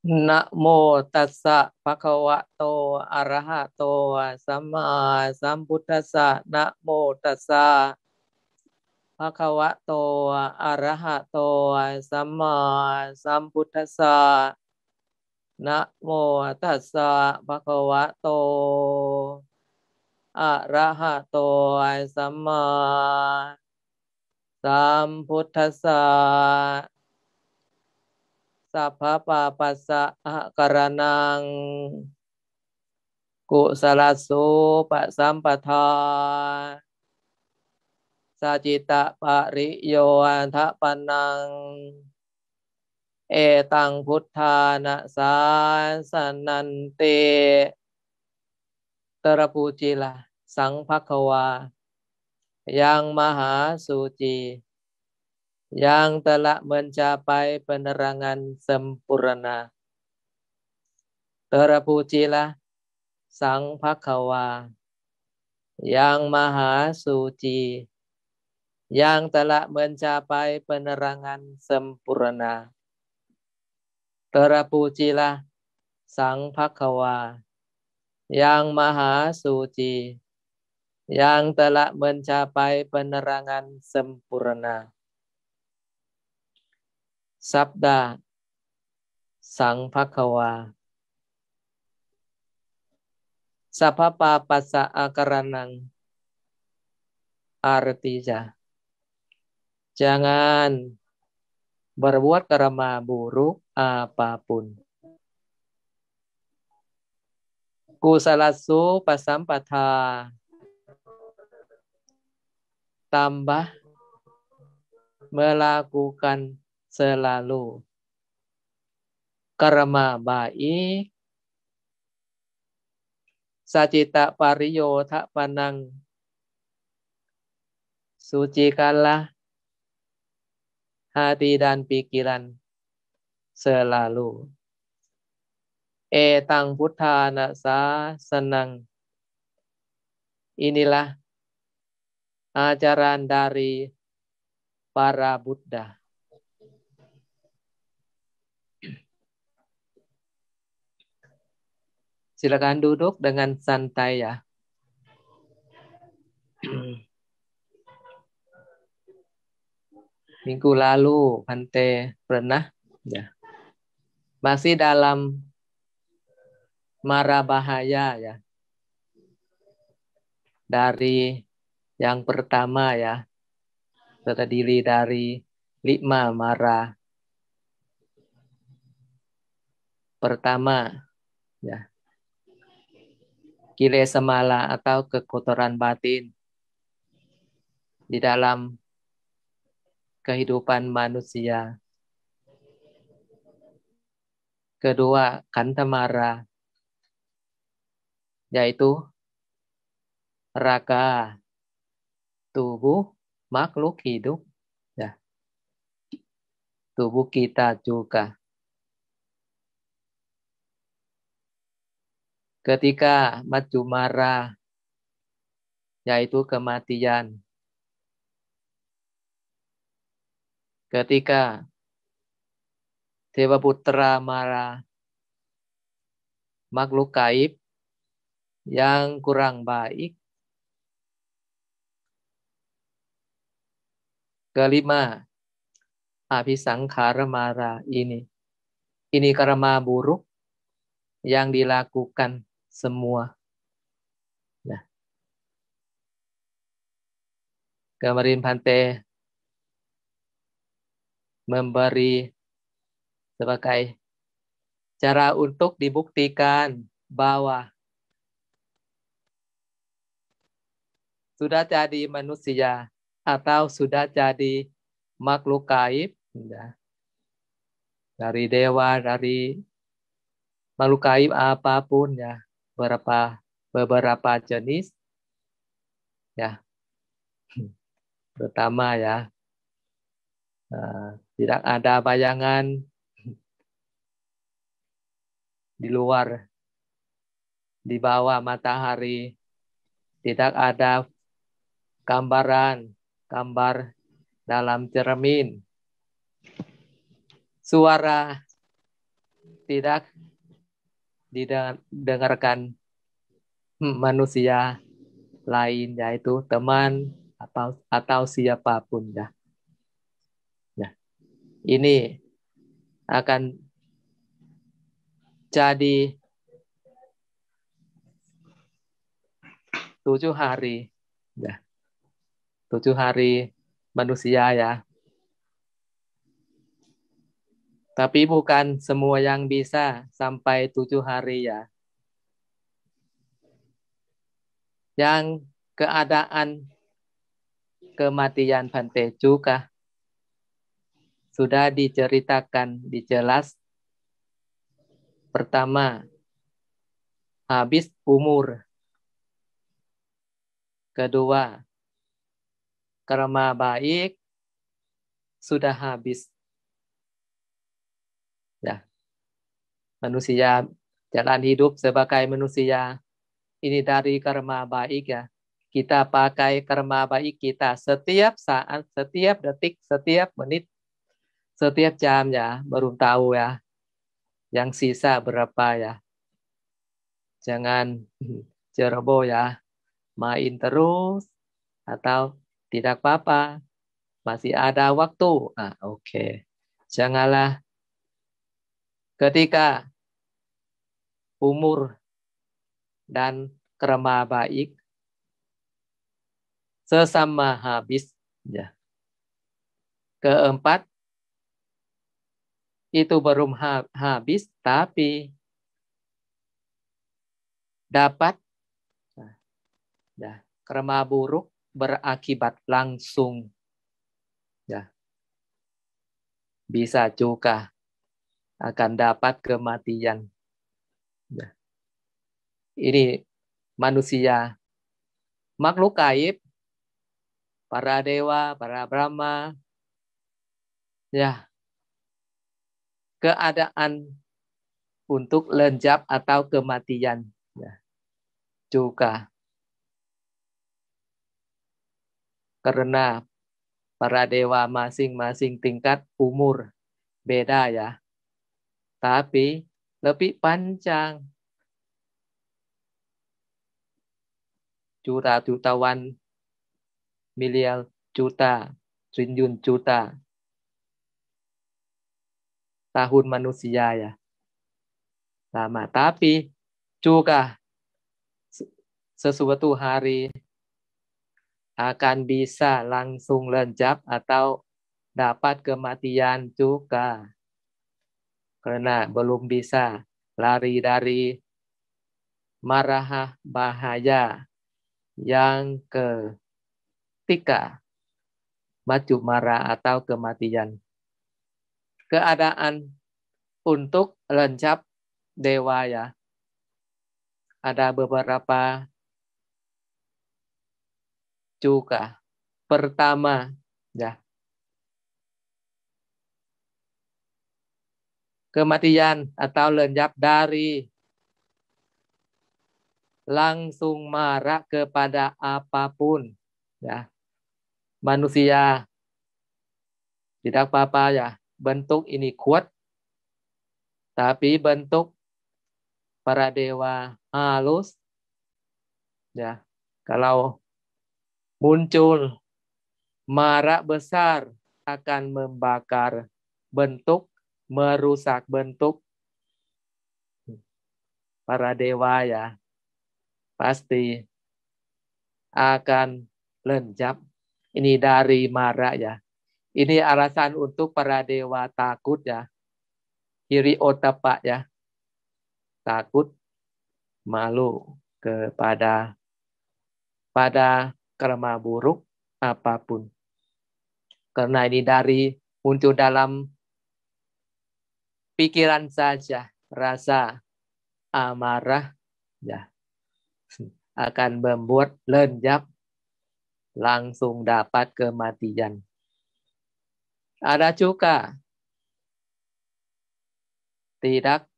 นะโมตัสสะภะคะวะโตอะระหะโตสัมมาสัมพุทธัสสะนะโมตัสสะภะคะวะโตอะระหะโตสัมมาสัมพุทธัสสะนะโมตัสสะภะคะวะโตอะระหะโตสัมมาสัมพุทธัสสะสัพพะปะปัสสะอะกะระนัง กุสลสุปะสัมปทาสจิตะปริโยอันทะปนังเอตังพุทธานะสาสนันเตตระปูจิลาสังภควาyang maha suci yang telah mencapai penerangan sempurna terpujilah sang Phakawa yang maha suci yang telah mencapai penerangan sempurna. Terpujilah Sang Phakawa yang maha suci, yang telah mencapai penerangan sempurna. Sabda Sang Phakawa. Sapapa pasa akaranang. Artinya, jangan berbuat karma buruk apapun. Kusalasu pasampatha tambah melakukan selalu karma baik. Sacita pariyo tak panang, sucikanlah hati dan pikiran selalu. Etang puthana sa senang. Inilah ajaran dari para Buddha. Silakan duduk dengan santai ya. Minggu lalu Bante pernah ya, masih dalam mara bahaya ya. Dari yang pertama ya, terdiri dari 5 mara. Pertama ya, kilesa mala atau kekotoran batin di dalam kehidupan manusia. Kedua, kantamara, yaitu raga, tubuh makhluk hidup, ya, tubuh kita juga. Ketika majumara, yaitu kematian. Ketika Dewa Putra Mara, makhluk gaib yang kurang baik. Kelima, Abhisangkhara Mara ini karma buruk yang dilakukan semua. Nah, kemarin Bante memberi sebagai cara untuk dibuktikan bahwa sudah jadi manusia atau sudah jadi makhluk gaib, ya, dari dewa, dari makhluk gaib apapun ya, beberapa jenis ya. Pertama ya, tidak ada bayangan di luar, di bawah matahari, tidak ada gambar dalam cermin, suara tidak didengarkan manusia lain, yaitu teman atau siapapun ya. Ya. Ini akan jadi 7 hari ya. 7 hari manusia ya. Tapi bukan semua yang bisa sampai 7 hari ya. Yang keadaan kematian Bante juga sudah diceritakan, dijelas. Pertama, habis umur. Kedua, karma baik sudah habis. Ya. Manusia jalan hidup sebagai manusia ini dari karma baik ya. Kita pakai karma baik kita setiap saat, setiap detik, setiap menit, setiap jam ya, baru tahu ya. Yang sisa berapa ya. Jangan ceroboh ya, main terus atau tidak apa-apa, masih ada waktu. Oke. Janganlah ketika umur dan karma baik sesama habis ya. Keempat, itu belum habis tapi dapat ya, karma buruk berakibat langsung ya. Bisa juga akan dapat kematian ya. Ini manusia, makhluk gaib, para dewa, para Brahma ya, keadaan untuk lenyap atau kematian ya, juga karena para dewa masing-masing tingkat umur beda ya, tapi lebih panjang, jutawan, miliar juta, triliun juta tahun manusia ya, lama. Tapi juga sesuatu hari akan bisa langsung lenyap atau dapat kematian juga. Karena belum bisa lari dari mara bahaya yang ketiga, maju mara atau kematian. Keadaan untuk lenyap dewa ya, ada beberapa juga. Pertama ya, kematian atau lenyap dari langsung marah kepada apapun ya. Manusia tidak apa-apa ya, bentuk ini kuat, tapi bentuk para dewa halus ya. Kalau muncul marah besar akan membakar bentuk, merusak bentuk para dewa ya, pasti akan lenyap. Ini dari marah ya. Ini alasan untuk para dewa takut ya. Hiri otapa ya. Takut, malu kepada karma buruk apapun. Karena ini dari muncul dalam pikiran saja, rasa amarah ya, akan membuat lenyap, langsung dapat kematian. Ada juga tidak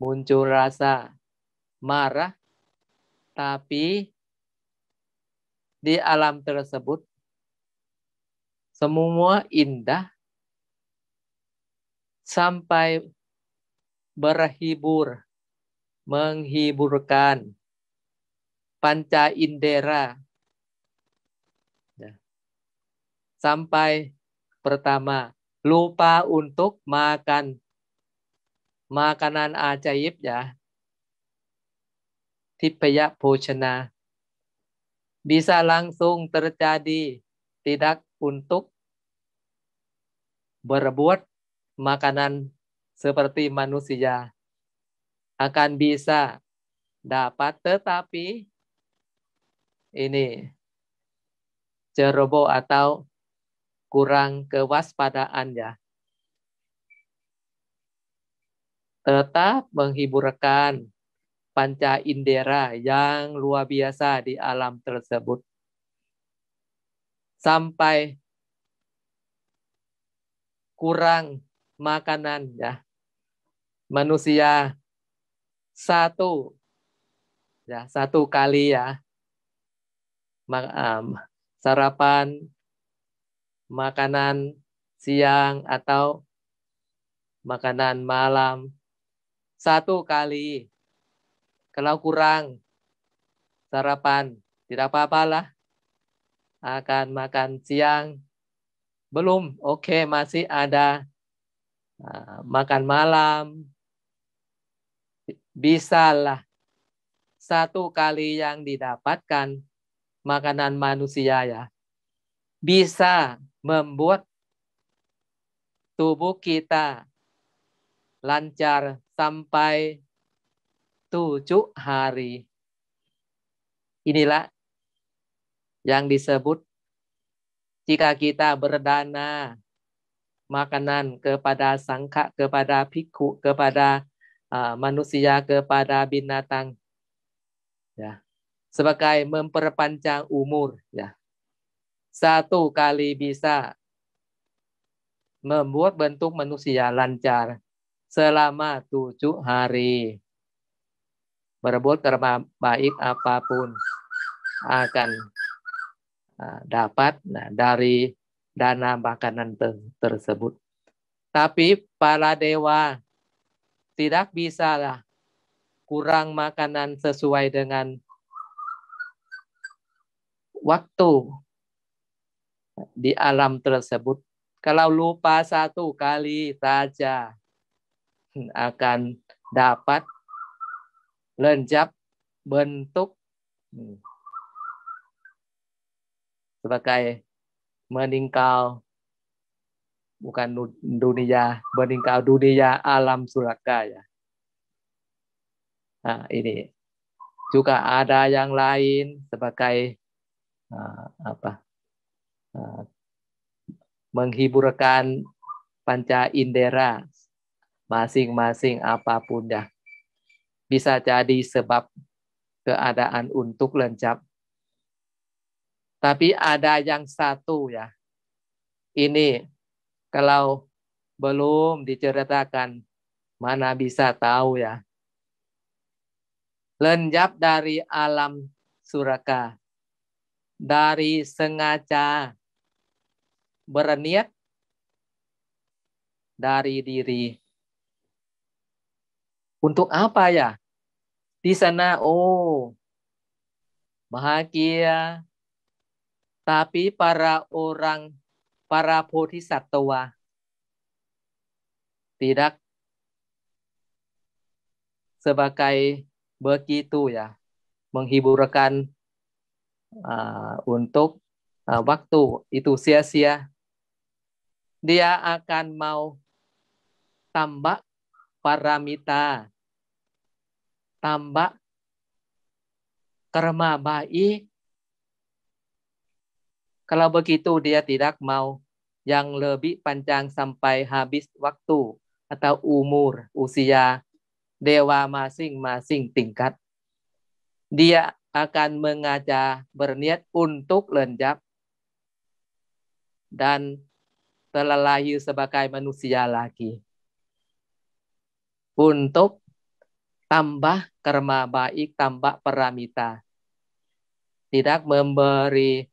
muncul rasa marah, tapi di alam tersebut semua indah sampai berhibur, menghiburkan, panca indera. Sampai pertama, lupa untuk makan makanan ajaib ya, tipaya bojana. Bisa langsung terjadi, tidak untuk berbuat makanan seperti manusia. Akan bisa dapat, tetapi ini ceroboh atau kurang kewaspadaan ya. Tetap menghiburkan panca indera yang luar biasa di alam tersebut. Sampai kurang makanan ya. Manusia satu kali ya. Sarapan, makanan siang atau makanan malam satu kali. Kalau kurang sarapan tidak apa-apalah, akan makan siang belum, oke, masih ada makan malam, bisalah satu kali yang didapatkan makanan manusia ya, bisa membuat tubuh kita lancar sampai 7 hari. Inilah yang disebut jika kita berdana makanan kepada sangka, kepada bhikkhu, kepada manusia, kepada binatang ya, sebagai memperpanjang umur ya. Satu kali bisa membuat bentuk manusia lancar selama 7 hari. Berbuat karma baik apapun akan dapat dari dana makanan tersebut. Tapi para dewa tidak bisa kurang makanan sesuai dengan waktu di alam tersebut. Kalau lupa satu kali saja akan dapat lenyap bentuk sebagai meninggal, bukan dunia, meninggal dunia alam surga ya. Nah, ini juga ada yang lain sebagai menghiburkan panca indera masing-masing apapun ya. Bisa jadi sebab keadaan untuk lenyap. Tapi ada yang satu ya. Ini kalau belum diceritakan, mana bisa tahu ya. Lenyap dari alam surga. Dari sengaja berniat dari diri. Untuk apa ya? Di sana, bahagia. Tapi para bodhisattva tidak sebagai begitu ya, menghiburkan untuk waktu itu sia-sia. Dia akan mau tambah paramita, tambah karma baik. Kalau begitu dia tidak mau yang lebih panjang sampai habis waktu atau umur, usia dewa masing-masing tingkat. Dia akan mengajak berniat untuk lenyap dan telah lahir sebagai manusia lagi. Untuk tambah karma baik, tambah paramita. Tidak memberi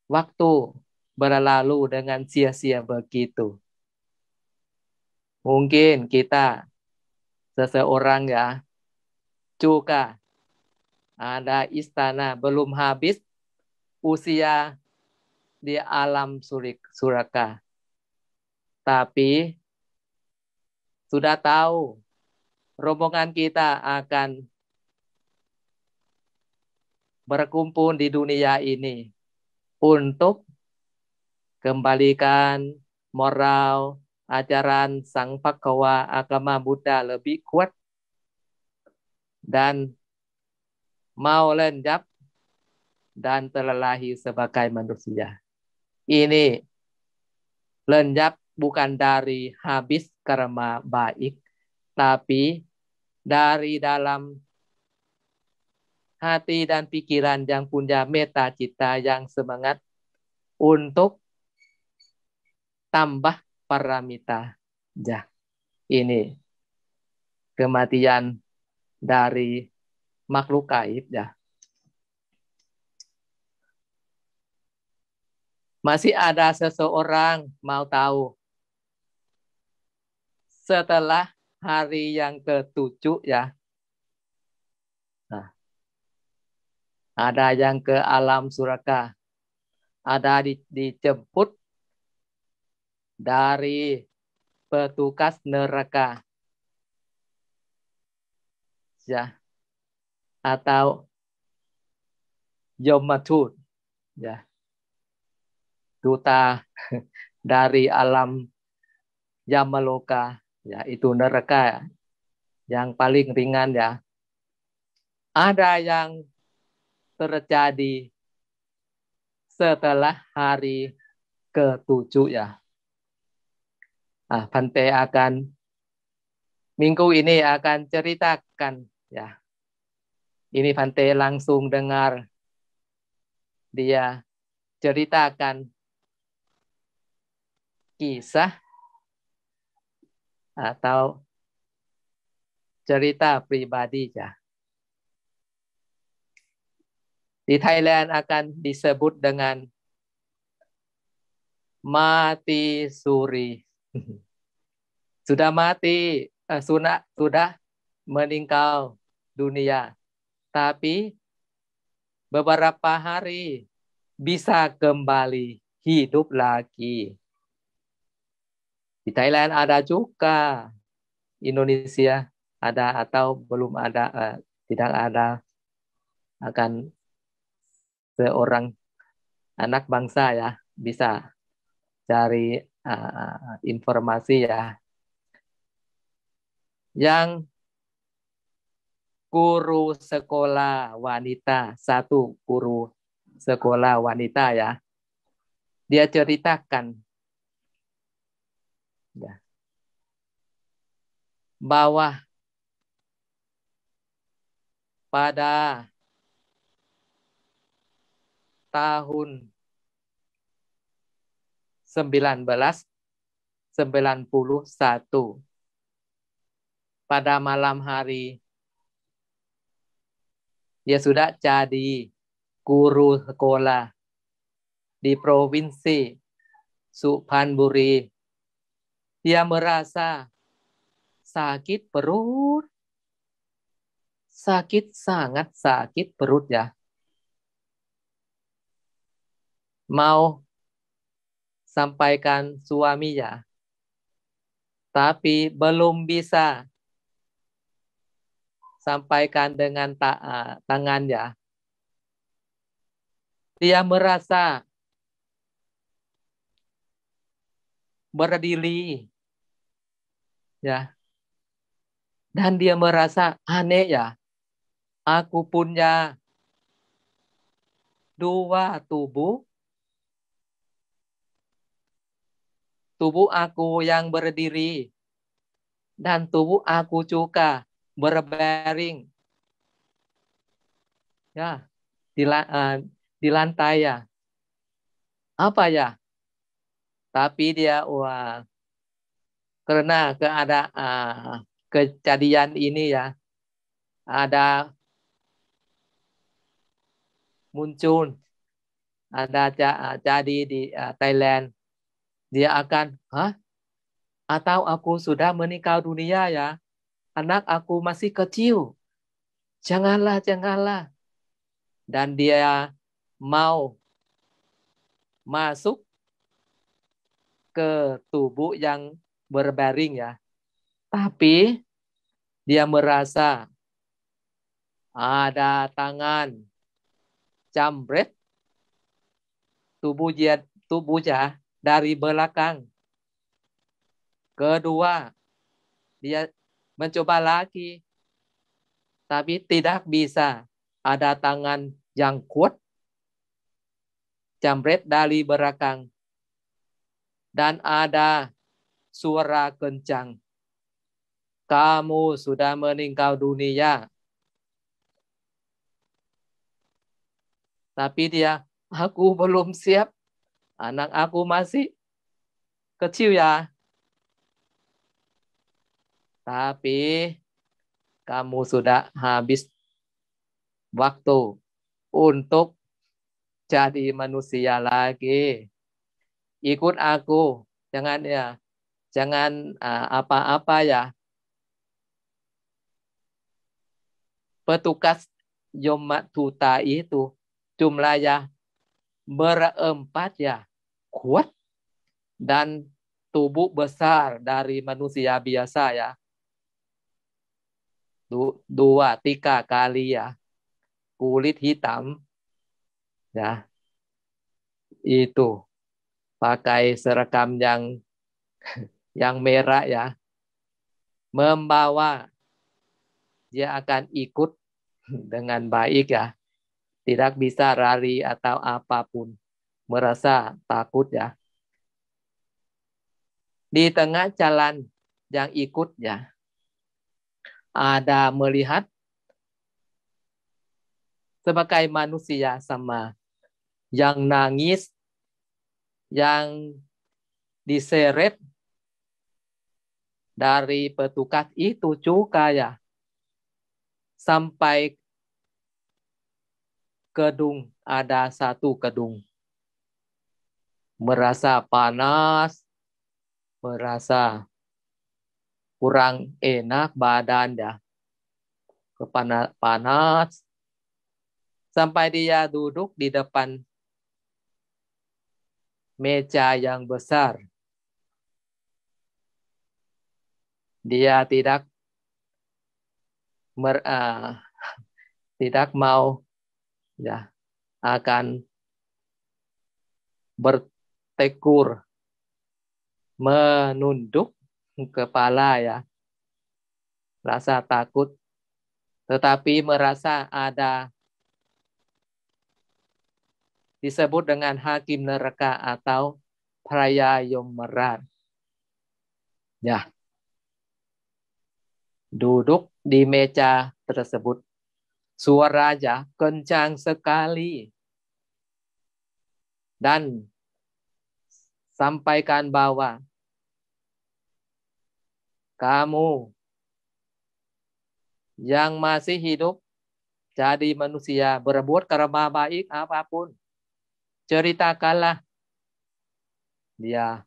waktu berlalu dengan sia-sia begitu. Mungkin kita seseorang ya juga ada istana belum habis usia di alam suraka, tapi sudah tahu rombongan kita akan berkumpul di dunia ini untuk kembalikan moral ajaran Sang Phakawa agama Buddha lebih kuat dan mau lenyap dan terlahir sebagai manusia. Ini lenyap bukan dari habis karma baik, tapi dari dalam hati dan pikiran yang punya meta cita yang semangat untuk tambah paramita. Ya, ini kematian dari makhluk gaib ya. Masih ada seseorang mau tahu setelah hari yang ke-7 ya. Nah, ada yang ke alam suraka, ada dijemput dari petugas neraka ya, atau Yommatut ya, duta dari alam Yamaloka ya, itu neraka yang paling ringan ya. Ada yang terjadi setelah hari ke-7 ya. Bante akan minggu ini akan ceritakan ya. Ini Bante langsung dengar dia ceritakan kisah atau cerita pribadi ya. Di Thailand akan disebut dengan mati suri. Sudah mati, sudah meninggal dunia. Tapi beberapa hari bisa kembali hidup lagi. Di Thailand ada juga, Indonesia ada atau belum ada, tidak ada, akan seorang anak bangsa ya bisa cari informasi ya. Yang guru sekolah wanita, satu guru sekolah wanita ya, dia ceritakan ya, bahwa pada tahun 1991 pada malam hari dia sudah jadi guru sekolah di provinsi Suphanburi. Dia merasa sakit perut, sangat sakit perut ya. Mau sampaikan suaminya, tapi belum bisa sampaikan dengan tangannya. Dia merasa berdiri ya, dan dia merasa aneh ya, aku punya dua tubuh aku yang berdiri dan tubuh aku juga berbaring ya di lantai ya. Apa ya? Tapi dia karena kejadian ini ya, ada muncul, ada jadi di Thailand, dia akan, atau aku sudah meninggal dunia ya, anak aku masih kecil. Janganlah, janganlah. Dan dia mau masuk ke tubuh yang berbaring ya. Tapi dia merasa ada tangan jambret tubuhnya dari belakang. Kedua, dia mencoba lagi, tapi tidak bisa. Ada tangan yang kuat jambret dari belakang. Dan ada suara kencang. Kamu sudah meninggal dunia. Tapi dia, aku belum siap. Anak aku masih kecil ya. Tapi kamu sudah habis waktu untuk jadi manusia lagi. Ikut aku. Jangan ya. Jangan apa-apa ya. Petugas Yomatuta itu jumlahnya berempat ya. Kuat dan tubuh besar dari manusia biasa ya. 2-3 kali ya. Kulit hitam ya. Itu pakai seragam yang merah ya. Membawa dia akan ikut dengan baik ya. Tidak bisa lari atau apapun. Merasa takut ya. Di tengah jalan yang ikutnya ada melihat sebagai manusia sama yang nangis, yang diseret dari petugas itu juga ya. Sampai gedung, ada satu gedung. Merasa panas, merasa kurang enak badan ya. Panas. Sampai dia duduk di depan meja yang besar. Dia tidak mau ya akan bertekur, menunduk kepala ya. Rasa takut, tetapi merasa ada disebut dengan hakim neraka atau Prayayomrat. Ya. Duduk di meja tersebut. Suaranya kencang sekali. Dan sampaikan bahwa kamu yang masih hidup jadi manusia berbuat karma baik apapun, ceritakanlah. Dia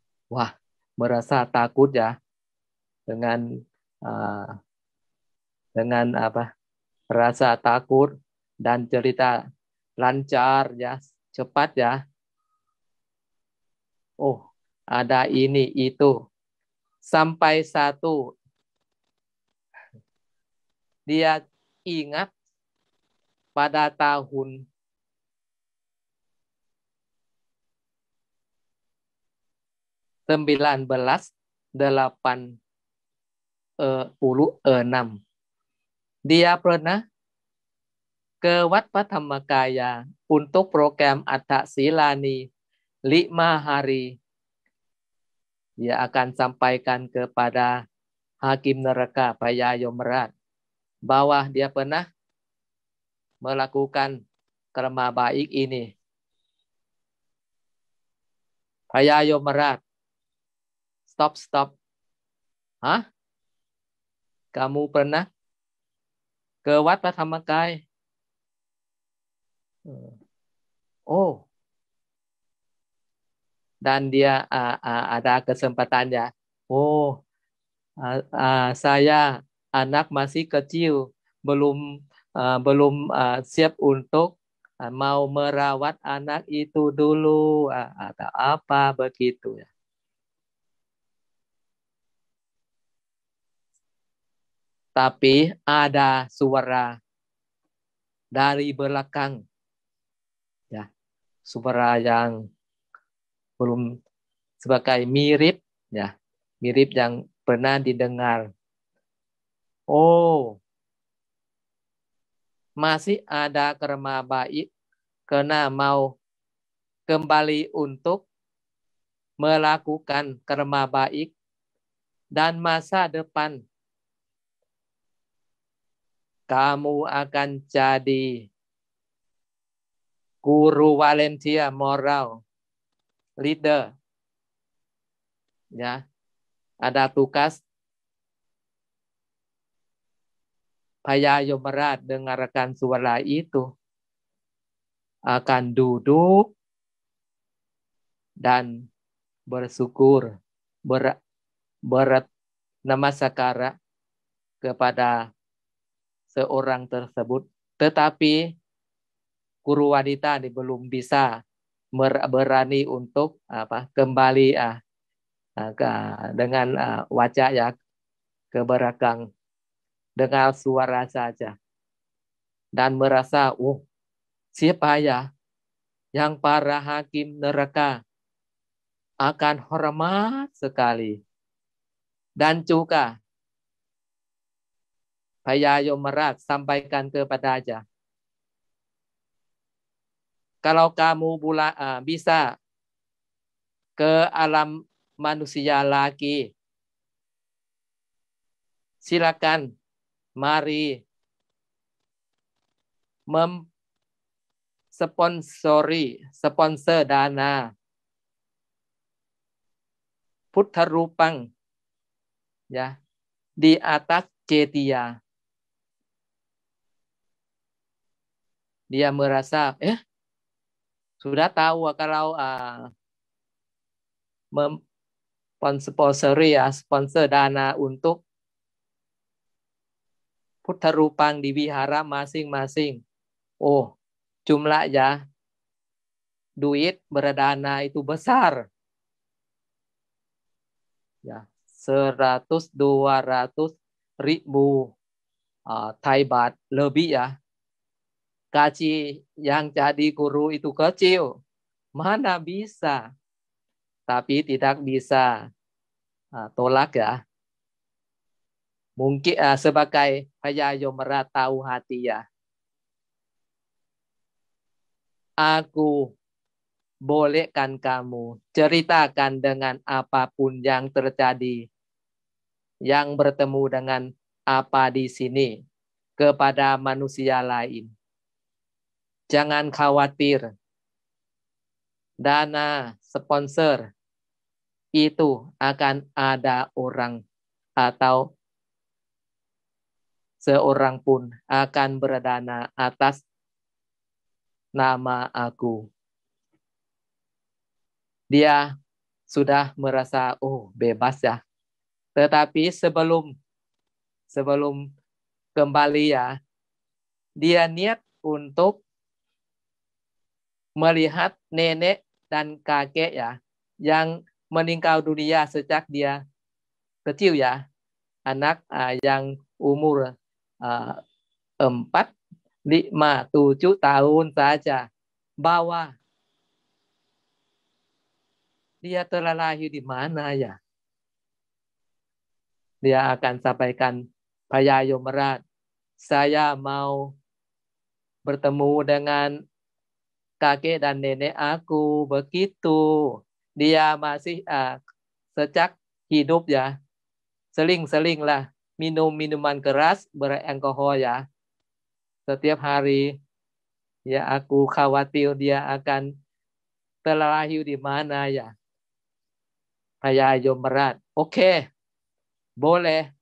merasa takut ya dengan rasa takut dan cerita lancar ya, cepat ya. Oh, ada ini itu. Sampai satu dia ingat pada tahun 1986. Dia pernah ke Wat Pathamakkaya untuk program Atta Silani 5 hari. Dia akan sampaikan kepada hakim neraka Prayayomrat bahwa dia pernah melakukan karma baik ini. Prayayomrat, stop. Hah? Kamu pernah ke Wat Pathamakkaya? Oh. Dan dia ada kesempatannya. Oh, saya anak masih kecil, belum siap untuk mau merawat anak itu dulu atau apa begitu ya. Tapi ada suara dari belakang, ya, suara yang belum sebagai mirip, ya, mirip yang pernah didengar. Oh, masih ada karma baik karena mau kembali untuk melakukan karma baik dan masa depan kamu akan jadi guru volunteer moral leader, ya, ada tugas Paya Yomrat dengarkan suara itu akan duduk dan bersyukur bernamasakara kepada seorang tersebut, tetapi guru wanita ini belum bisa berani untuk kembali dengan wajah ya ke belakang, dengar suara saja dan merasa, oh, siapa ya yang para hakim neraka akan hormat sekali. Dan juga Paya Yomrat sampaikan kepadanya, kalau kamu bisa ke alam manusia lagi, silakan mari sponsor dana Putra Rupang, ya, di atas Cetia. Dia merasa sudah tahu kalau sponsor dana untuk Putra Rupang di wihara masing-masing. Oh, jumlahnya duit berdana itu besar. Ya, 100-200 ribu Thai baht lebih ya. Gaji yang jadi guru itu kecil. Mana bisa. Tapi tidak bisa tolak ya. Mungkin sebagai Paya Yomrat tahu hati ya. Aku bolehkan kamu ceritakan dengan apapun yang terjadi, yang bertemu dengan apa di sini kepada manusia lain. Jangan khawatir. Dana sponsor itu akan ada orang atau seorang pun akan berdana atas nama aku. Dia sudah merasa bebas ya. Tetapi sebelum kembali ya, dia niat untuk melihat nenek dan kakek ya yang meninggal dunia sejak dia kecil ya. Anak yang umur 4, 5, 7 tahun saja. Bahwa dia telah lahir di mana ya? Dia akan sampaikan, Paya Yomrat, saya mau bertemu dengan kakek dan nenek aku. Begitu. Dia masih sejak hidup ya. Seling-selinglah minum minuman keras beralkohol ya. Setiap hari ya aku khawatir dia akan telah lahir di mana ya. Paya Yomrat. Oke. Boleh.